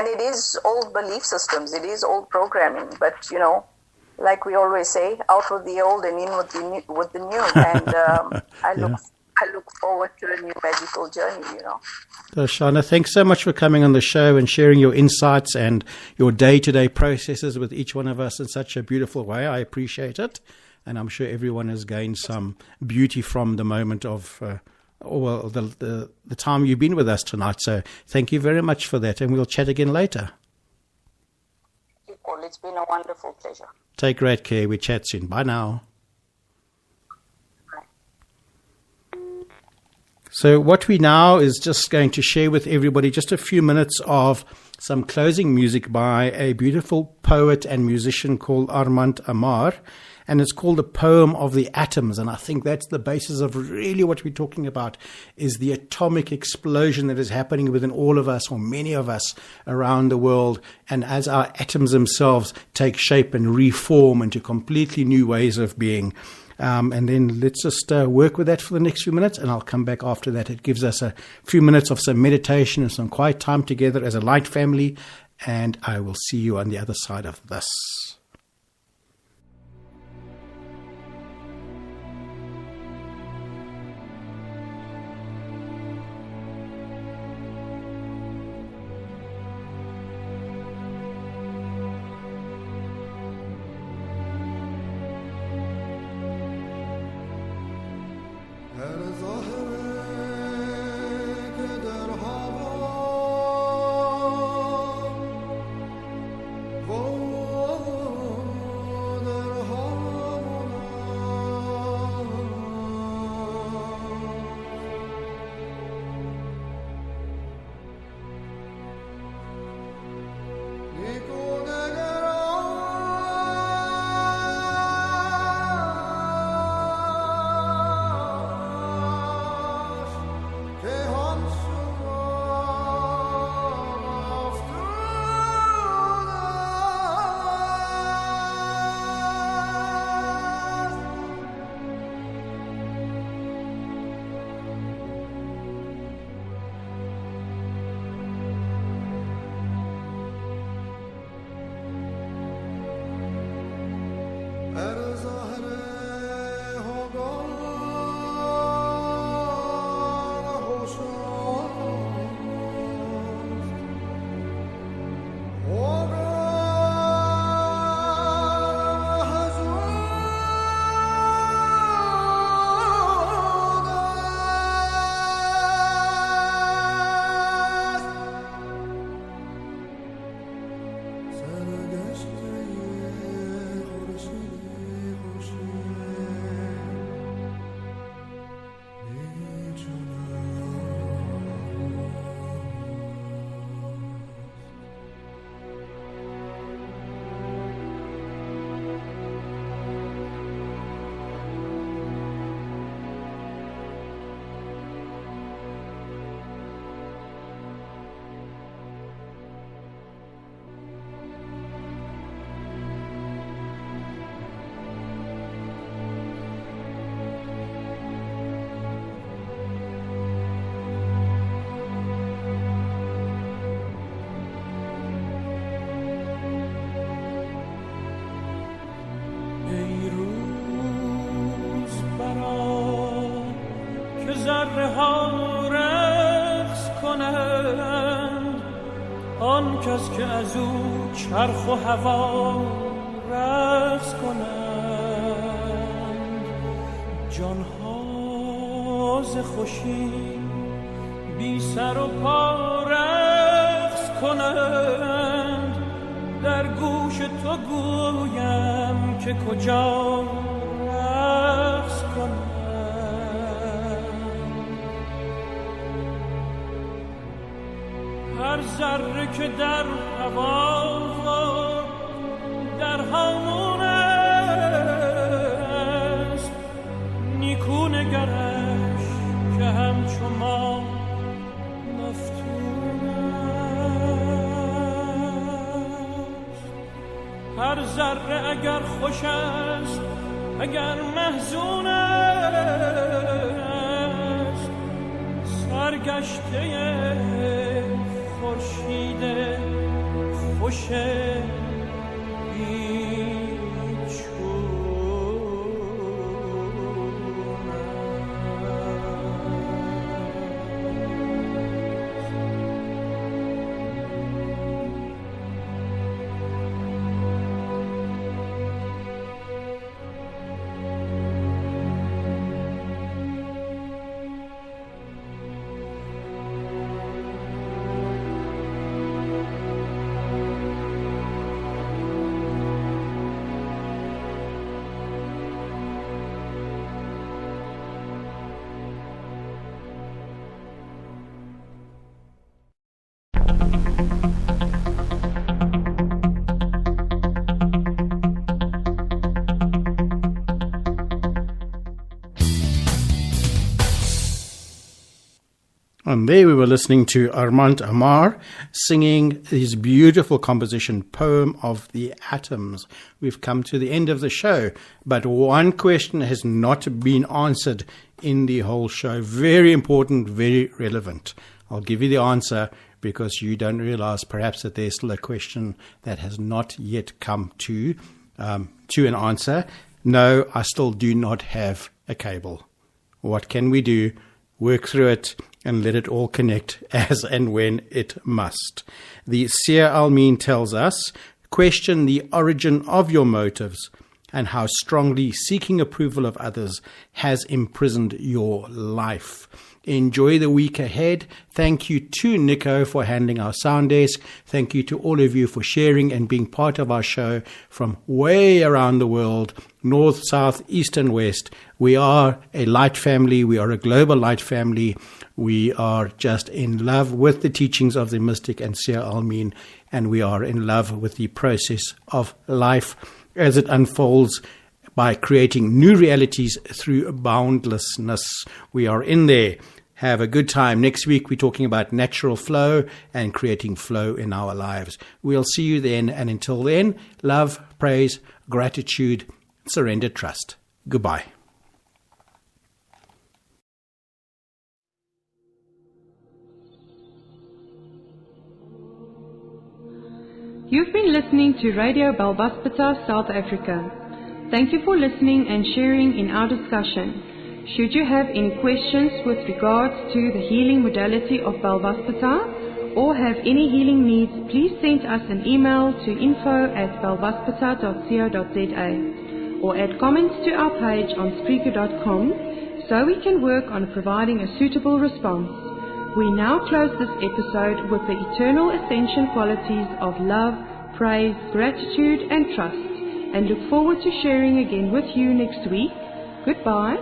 it is old belief systems. It is old programming. But, like we always say, out with the old and in with the new. And I look forward to a new magical journey, So, Shana, thanks so much for coming on the show and sharing your insights and your day-to-day processes with each one of us in such a beautiful way. I appreciate it. And I'm sure everyone has gained some beauty from the moment of, the time you've been with us tonight. So thank you very much for that. And we'll chat again later. It's been a wonderful pleasure. Take great care. We chat soon. Bye now. So what we now is just going to share with everybody just a few minutes of some closing music by a beautiful poet and musician called Armand Amar, and it's called The Poem of the Atoms. And I think that's the basis of really what we're talking about, is the atomic explosion that is happening within all of us, or many of us around the world. And as our atoms themselves take shape and reform into completely new ways of being. And then let's just work with that for the next few minutes, and I'll come back after that. It gives us a few minutes of some meditation and some quiet time together as a light family, and I will see you on the other side of this. آن کس که از او چرخ و هوا رقص کنند، جانها ز خوشی بی سر و پا رقص کنند. در گوش تو گویم که کجا رقص کنند. هر ذره که در هوا در هامون است، نیکو نگرش که همچو ما مفتون است. هر ذره اگر خوش است اگر محزون است، سرگشته خورشید خوش And there we were listening to Armand Amar singing his beautiful composition, Poem of the Atoms. We've come to the end of the show, but one question has not been answered in the whole show. Very important, very relevant. I'll give you the answer because you don't realize perhaps that there's still a question that has not yet come to an answer. No, I still do not have a cable. What can we do? Work through it and let it all connect as and when it must. The Seer Almin tells us, question the origin of your motives and how strongly seeking approval of others has imprisoned your life. Enjoy the week ahead. Thank you to Nico for handling our sound desk. Thank you to all of you for sharing and being part of our show from way around the world, north, south, east and west. We are a light family. We are a global light family. We are just in love with the teachings of the mystic and Seer Almin, and we are in love with the process of life as it unfolds by creating new realities through boundlessness. We are in there. Have a good time. Next week, we're talking about natural flow and creating flow in our lives. We'll see you then. And until then, love, praise, gratitude, surrender, trust. Goodbye. You've been listening to Radio Belvaspata, South Africa. Thank you for listening and sharing in our discussion. Should you have any questions with regards to the healing modality of Belvaspata or have any healing needs, please send us an email to info@belvaspata.co.za or add comments to our page on Spreaker.com so we can work on providing a suitable response. We now close this episode with the eternal ascension qualities of love, praise, gratitude and trust, and look forward to sharing again with you next week. Goodbye.